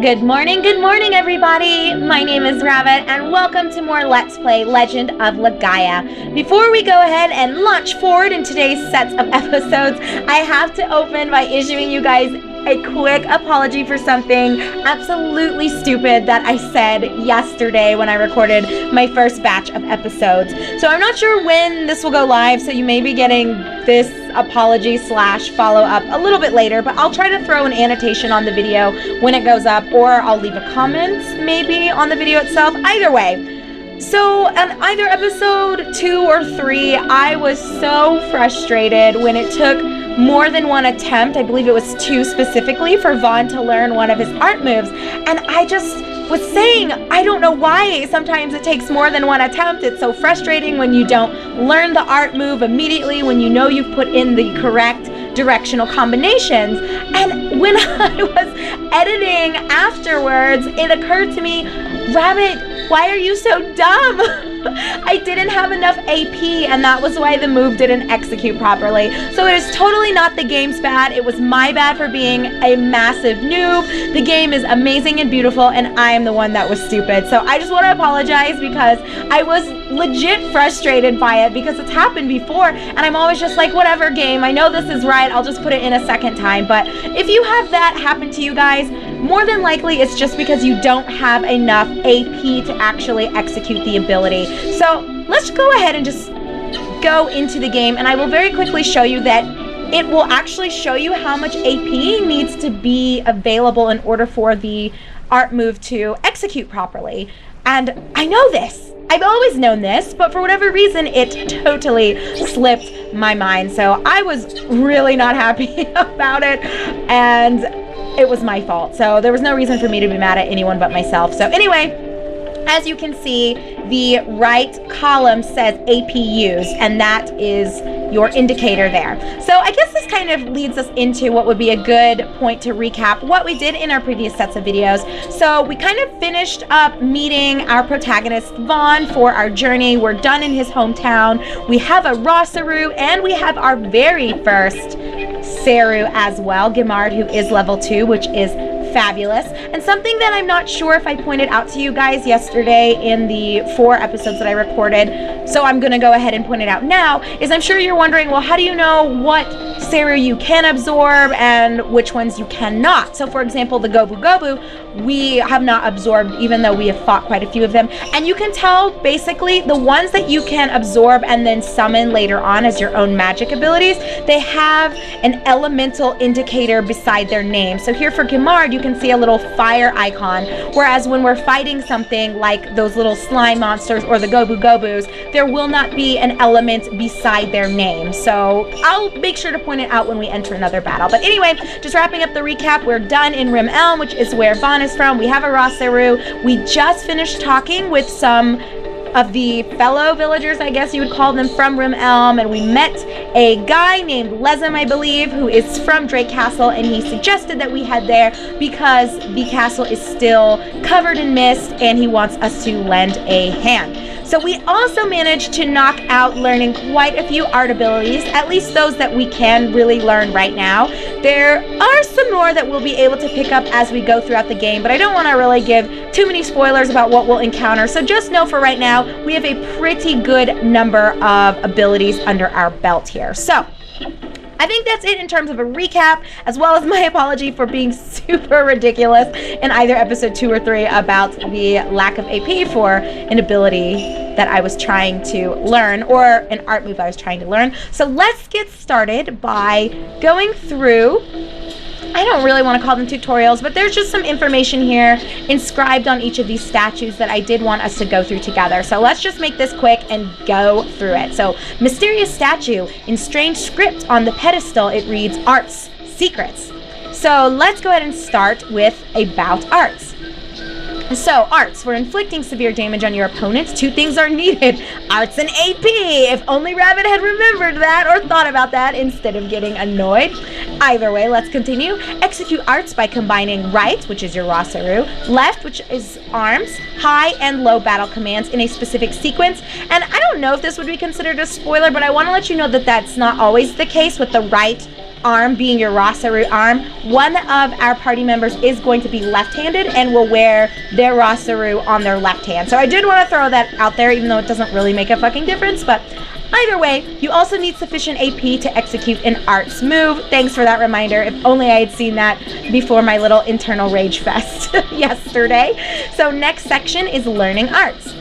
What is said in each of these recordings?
Good morning everybody! My name is Rabbit and welcome to more Let's Play Legend of Legaia. Before we go ahead and launch forward in today's sets of episodes, I have to open by issuing you guys a quick apology for something absolutely stupid that I said yesterday when I recorded my first batch of episodes. So I'm not sure when this will go live, so you may be getting this apology slash follow up a little bit later, but I'll try to throw an annotation on the video when it goes up, or I'll leave a comment maybe on the video itself. Either way. So on either episode 2 or 3, I was so frustrated when it took more than one attempt, I believe it was 2 specifically, for Vaughn to learn one of his art moves. And I just was saying, I don't know why sometimes it takes more than one attempt. It's so frustrating when you don't learn the art move immediately, when you know you've put in the correct directional combinations. And when I was editing afterwards, it occurred to me, Rabbit, why are you so dumb? I didn't have enough AP, and that was why the move didn't execute properly. So it is totally not the game's bad. It was my bad for being a massive noob. The game is amazing and beautiful, and I am the one that was stupid. So I just want to apologize because I was legit frustrated by it because it's happened before, and I'm always just like, whatever, game, I know this is right, I'll just put it in a second time. But if you have that happen to you guys, more than likely it's just because you don't have enough AP to actually execute the ability. So let's go ahead and just go into the game, and I will very quickly show you that it will actually show you how much AP needs to be available in order for the art move to execute properly. And I know this. I've always known this, but for whatever reason, it totally slipped my mind. So I was really not happy about it, and it was my fault. So there was no reason for me to be mad at anyone but myself. So anyway, as you can see, the right column says AP used, and that is your indicator there. So I guess this kind of leads us into what would be a good point to recap what we did in our previous sets of videos. So we kind of finished up meeting our protagonist Vaughn for our journey. We're done in his hometown. We have a Rosaru, and we have our very first Saru as well, Gimard, who is level 2, which is fabulous. And something that I'm not sure if I pointed out to you guys yesterday in the 4 episodes that I recorded, so I'm going to go ahead and point it out now, is I'm sure you're wondering, well, how do you know what Saru you can absorb and which ones you cannot? So for example, the Gobu Gobu, we have not absorbed, even though we have fought quite a few of them. And you can tell basically the ones that you can absorb and then summon later on as your own magic abilities, they have an elemental indicator beside their name. So here for Gimard, you can see a little fire icon, whereas when we're fighting something like those little slime monsters or the Gobu Gobus, there will not be an element beside their name. So I'll make sure to point it out when we enter another battle. But anyway, just wrapping up the recap, we're done in Rim Elm, which is where Vaughn is from. We have a Rosaru. We just finished talking with some of the fellow villagers, I guess you would call them, from Rim Elm, and we met a guy named Lesem, I believe, who is from Drake Castle, and he suggested that we head there because the castle is still covered in mist and he wants us to lend a hand. So we also managed to knock out learning quite a few art abilities, at least those that we can really learn right now. There are some more that we'll be able to pick up as we go throughout the game, but I don't want to really give too many spoilers about what we'll encounter. So just know for right now, we have a pretty good number of abilities under our belt here. So I think that's it in terms of a recap, as well as my apology for being super ridiculous in either episode 2 or 3 about the lack of AP for an ability that I was trying to learn, or an art move I was trying to learn. So let's get started by going through, I don't really want to call them tutorials, but there's just some information here inscribed on each of these statues that I did want us to go through together. So let's just make this quick and go through it. So, mysterious statue. In strange script on the pedestal, it reads Arts, Secrets. So let's go ahead and start with about arts. So, arts. For inflicting severe damage on your opponents, 2 things are needed. Arts and AP. If only Rabbit had remembered that or thought about that instead of getting annoyed. Either way, let's continue. Execute arts by combining right, which is your Rosaru, left, which is arms, high and low battle commands in a specific sequence. And I don't know if this would be considered a spoiler, but I want to let you know that that's not always the case with the right arm being your Rasaru arm, one of our party members is going to be left-handed and will wear their Rasaru on their left hand. So I did want to throw that out there, even though it doesn't really make a fucking difference, but either way, you also need sufficient AP to execute an arts move. Thanks for that reminder. If only I had seen that before my little internal rage fest yesterday. So next section is learning arts.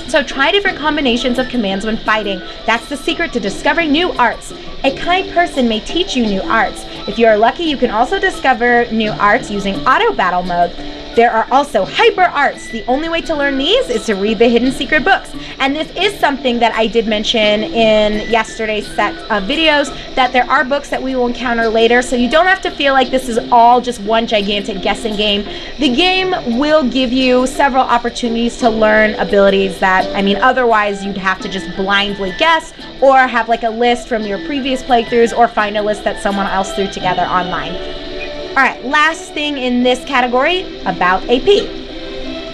So try different combinations of commands when fighting. That's the secret to discovering new arts. A kind person may teach you new arts. If you are lucky, you can also discover new arts using auto battle mode. There are also hyper arts. The only way to learn these is to read the hidden secret books. And this is something that I did mention in yesterday's set of videos, that there are books that we will encounter later, so you don't have to feel like this is all just one gigantic guessing game. The game will give you several opportunities to learn abilities that, otherwise you'd have to just blindly guess, or have like a list from your previous playthroughs, or find a list that someone else threw together online. Alright, last thing in this category, about AP.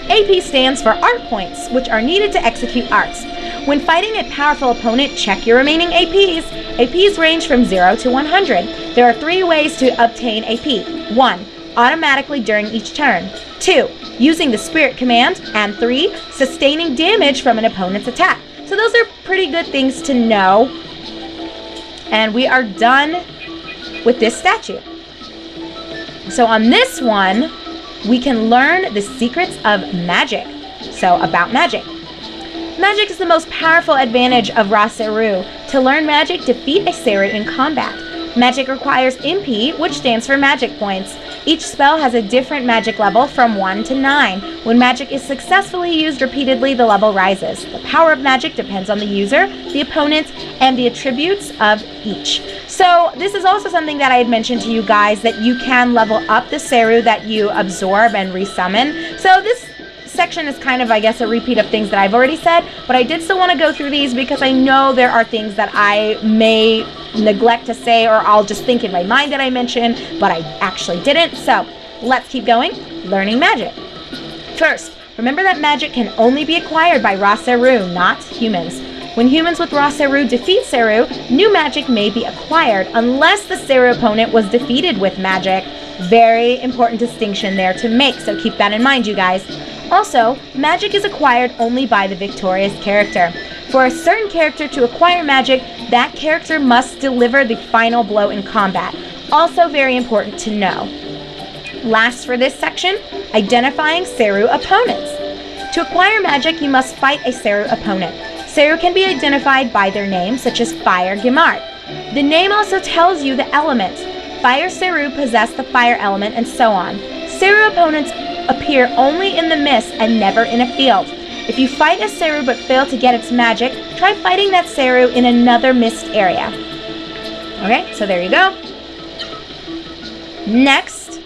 AP stands for art points, which are needed to execute arts. When fighting a powerful opponent, check your remaining APs. APs range from 0 to 100. There are 3 ways to obtain AP. 1. Automatically during each turn. 2. Using the spirit command. And 3. Sustaining damage from an opponent's attack. So those are pretty good things to know. And we are done with this statue. So on this one, we can learn the secrets of magic. So about magic. Magic is the most powerful advantage of Rasaru. To learn magic, defeat a Saru in combat. Magic requires MP, which stands for magic points. Each spell has a different magic level from 1 to 9. When magic is successfully used repeatedly, the level rises. The power of magic depends on the user, the opponent, and the attributes of each. So this is also something that I had mentioned to you guys, that you can level up the Saru that you absorb and resummon. So this section is kind of, I guess, a repeat of things that I've already said, but I did still want to go through these because I know there are things that I may neglect to say, or I'll just think in my mind that I mentioned, but I actually didn't. So let's keep going. Learning magic. First, remember that magic can only be acquired by Rasaru, not humans. When humans with Rasaru defeat Saru, new magic may be acquired unless the Saru opponent was defeated with magic. Very important distinction there to make, so keep that in mind, you guys. Also, magic is acquired only by the victorious character. For a certain character to acquire magic, that character must deliver the final blow in combat. Also very important to know. Last for this section, identifying Saru opponents. To acquire magic, you must fight a Saru opponent. Saru can be identified by their name, such as Fire Gimart. The name also tells you the element. Fire Saru possess the fire element, and so on. Saru opponents appear only in the mist and never in a field. If you fight a Saru but fail to get its magic, try fighting that Saru in another mist area. Okay, so there you go. Next,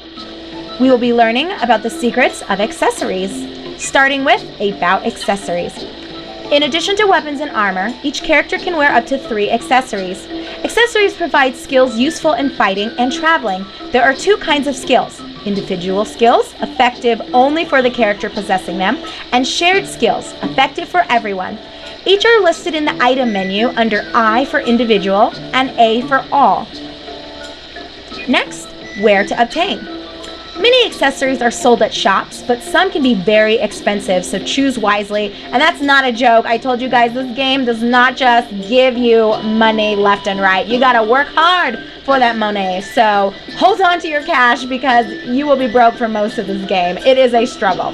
we will be learning about the secrets of accessories, starting with about accessories. In addition to weapons and armor, each character can wear up to 3 accessories. Accessories provide skills useful in fighting and traveling. There are 2 kinds of skills: individual skills, effective only for the character possessing them, and shared skills, effective for everyone. Each are listed in the item menu under I for individual and A for all. Next, where to obtain. Many accessories are sold at shops, but some can be very expensive, so choose wisely. And that's not a joke. I told you guys, this game does not just give you money left and right. You gotta work hard for that money. So hold on to your cash, because you will be broke for most of this game. It is a struggle.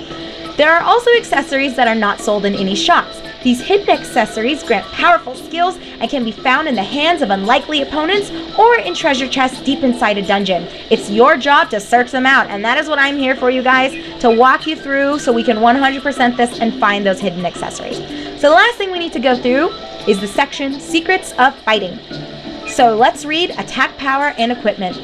There are also accessories that are not sold in any shops. These hidden accessories grant powerful skills and can be found in the hands of unlikely opponents or in treasure chests deep inside a dungeon. It's your job to search them out, and that is what I'm here for, you guys, to walk you through so we can 100% this and find those hidden accessories. So the last thing we need to go through is the section Secrets of Fighting. So let's read Attack Power and Equipment.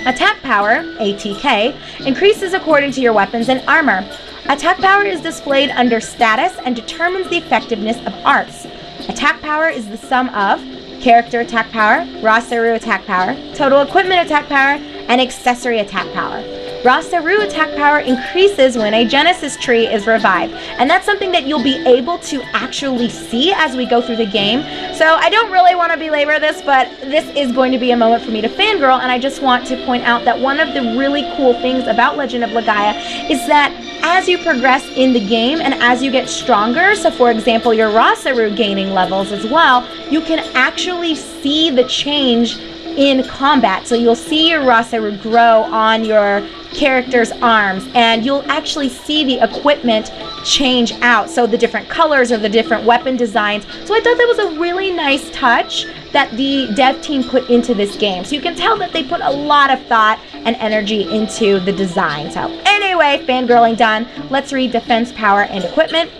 Attack Power, ATK, increases according to your weapons and armor. Attack power is displayed under status and determines the effectiveness of arts. Attack power is the sum of character attack power, Rasaru attack power, total equipment attack power, and accessory attack power. Rasaru attack power increases when a Genesis tree is revived. And that's something that you'll be able to actually see as we go through the game. So I don't really want to belabor this, but this is going to be a moment for me to fangirl, and I just want to point out that one of the really cool things about Legend of Legaia is that as you progress in the game and as you get stronger, so for example your Rasaru gaining levels as well, you can actually see the change in combat. So you'll see your Rasaru grow on your character's arms, and you'll actually see the equipment change out, so the different colors or the different weapon designs. So I thought that was a really nice touch that the dev team put into this game. So you can tell that they put a lot of thought and energy into the design. So anyway, fangirling done. Let's read defense, power, and equipment.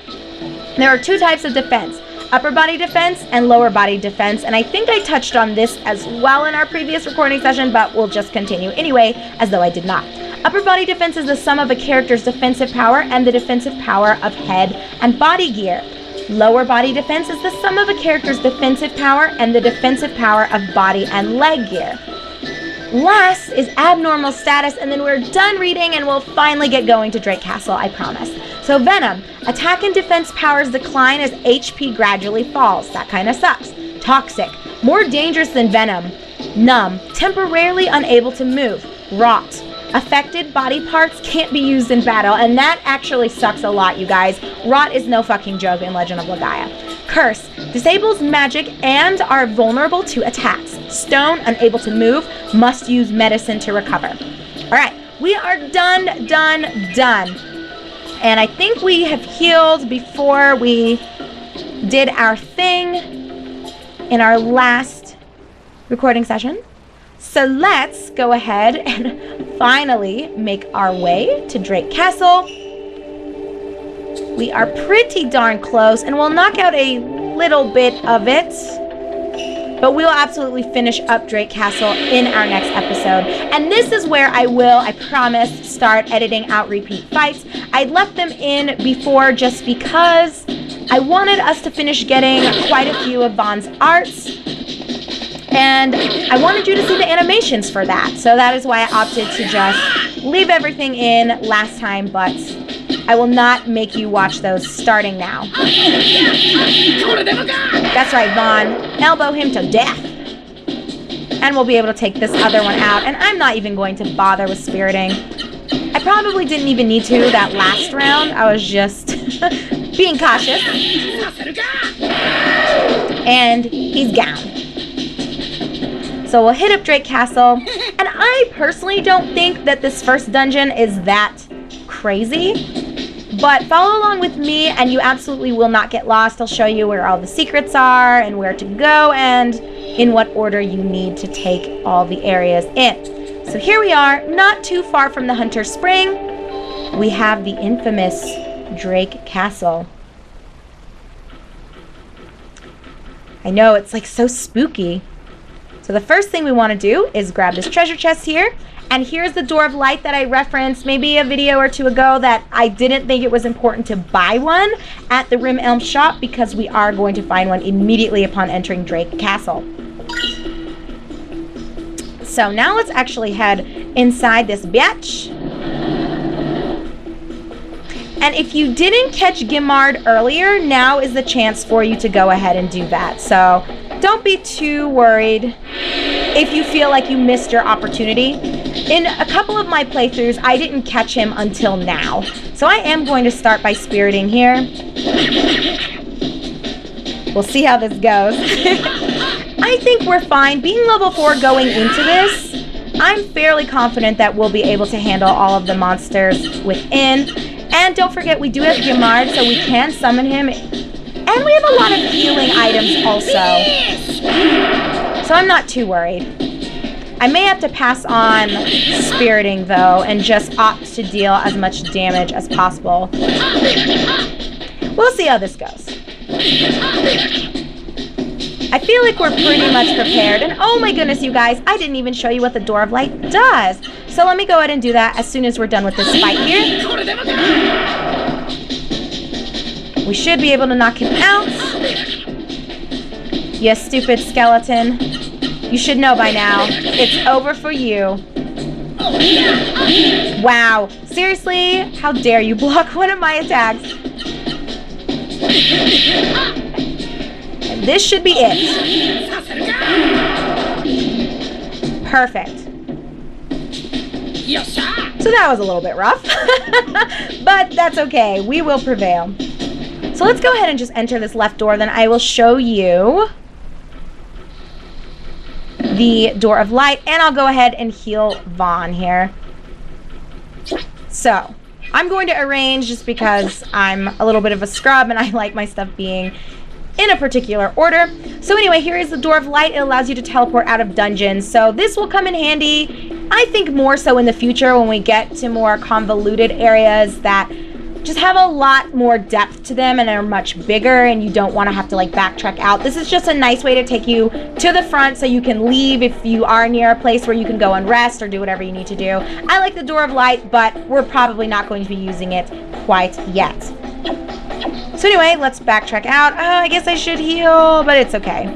There are two types of defense: upper body defense and lower body defense, and I think I touched on this as well in our previous recording session, but we'll just continue anyway as though I did not. Upper body defense is the sum of a character's defensive power and the defensive power of head and body gear. Lower body defense is the sum of a character's defensive power and the defensive power of body and leg gear. Last is abnormal status, and then we're done reading and we'll finally get going to Drake Castle, I promise. So Venom, attack and defense powers decline as HP gradually falls. That kind of sucks. Toxic, more dangerous than Venom. Numb, temporarily unable to move. Rot, affected body parts can't be used in battle, and that actually sucks a lot, you guys. Rot is no fucking joke in Legend of Legaia. Curse, disables magic and are vulnerable to attacks. Stone, unable to move, must use medicine to recover. Alright, we are done. And I think we have healed before we did our thing in our last recording session. So let's go ahead and finally make our way to Drake Castle. We are pretty darn close, and we'll knock out a little bit of it, but we'll absolutely finish up Drake Castle in our next episode. And this is where I promise, start editing out repeat fights. I left them in before just because I wanted us to finish getting quite a few of Vaughn's arts, and I wanted you to see the animations for that. So that is why I opted to just leave everything in last time, but I will not make you watch those starting now. That's right, Vaughn. Elbow him to death. And we'll be able to take this other one out. And I'm not even going to bother with spiriting. I probably didn't even need to that last round. I was just being cautious. And he's gone. So we'll hit up Drake Castle. And I personally don't think that this first dungeon is that crazy. But follow along with me and you absolutely will not get lost. I'll show you where all the secrets are and where to go and in what order you need to take all the areas in. So here we are, not too far from the Hunter Spring. We have the infamous Drake Castle. I know, it's like so spooky. So the first thing we want to do is grab this treasure chest here. And here's the Door of Light that I referenced maybe a video or two ago that I didn't think it was important to buy one at the Rim Elm shop because we are going to find one immediately upon entering Drake Castle. So now let's actually head inside this bitch. And if you didn't catch Gimmard earlier, now is the chance for you to go ahead and do that. So don't be too worried if you feel like you missed your opportunity. In a couple of my playthroughs, I didn't catch him until now. So I am going to start by spiriting here. We'll see how this goes. I think we're fine. Being level 4 going into this, I'm fairly confident that we'll be able to handle all of the monsters within. And don't forget, we do have Gimmard, so we can summon him. And we have a lot of healing items also. So I'm not too worried. I may have to pass on spiriting, though, and just opt to deal as much damage as possible. We'll see how this goes. I feel like we're pretty much prepared. And oh my goodness, you guys, I didn't even show you what the Door of Light does. So let me go ahead and do that as soon as we're done with this fight here. We should be able to knock him out. You stupid skeleton. You should know by now. It's over for you. Wow, seriously? How dare you block one of my attacks? And this should be it. Perfect. So that was a little bit rough, but that's okay. We will prevail. So let's go ahead and just enter this left door. Then I will show you the door of light, and I'll go ahead and heal Vaughn here. So I'm going to arrange just because I'm a little bit of a scrub and I like my stuff being in a particular order. So anyway, here is the door of light. It allows you to teleport out of dungeons. So this will come in handy, I think, more so in the future when we get to more convoluted areas that just have a lot more depth to them and are much bigger, and you don't want to have to like backtrack out. This is just a nice way to take you to the front so you can leave if you are near a place where you can go and rest or do whatever you need to do. I like the door of light, but we're probably not going to be using it quite yet. So anyway, let's backtrack out. Oh, I guess I should heal, but it's okay.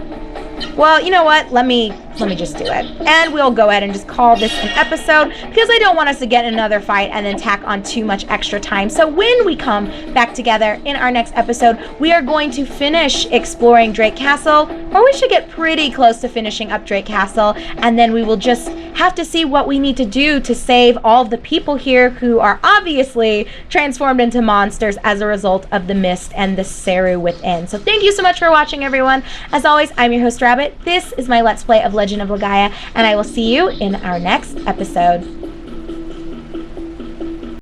Well, you know what? Let me just do it. And we'll go ahead and just call this an episode because I don't want us to get in another fight and then tack on too much extra time. So when we come back together in our next episode, we are going to finish exploring Drake Castle, or we should get pretty close to finishing up Drake Castle, and then we will just have to see what we need to do to save all of the people here who are obviously transformed into monsters as a result of the mist and the Seru within. So thank you so much for watching, everyone. As always, I'm your host, Rabbit. This is my Let's Play of Legend of Legaia, and I will see you in our next episode.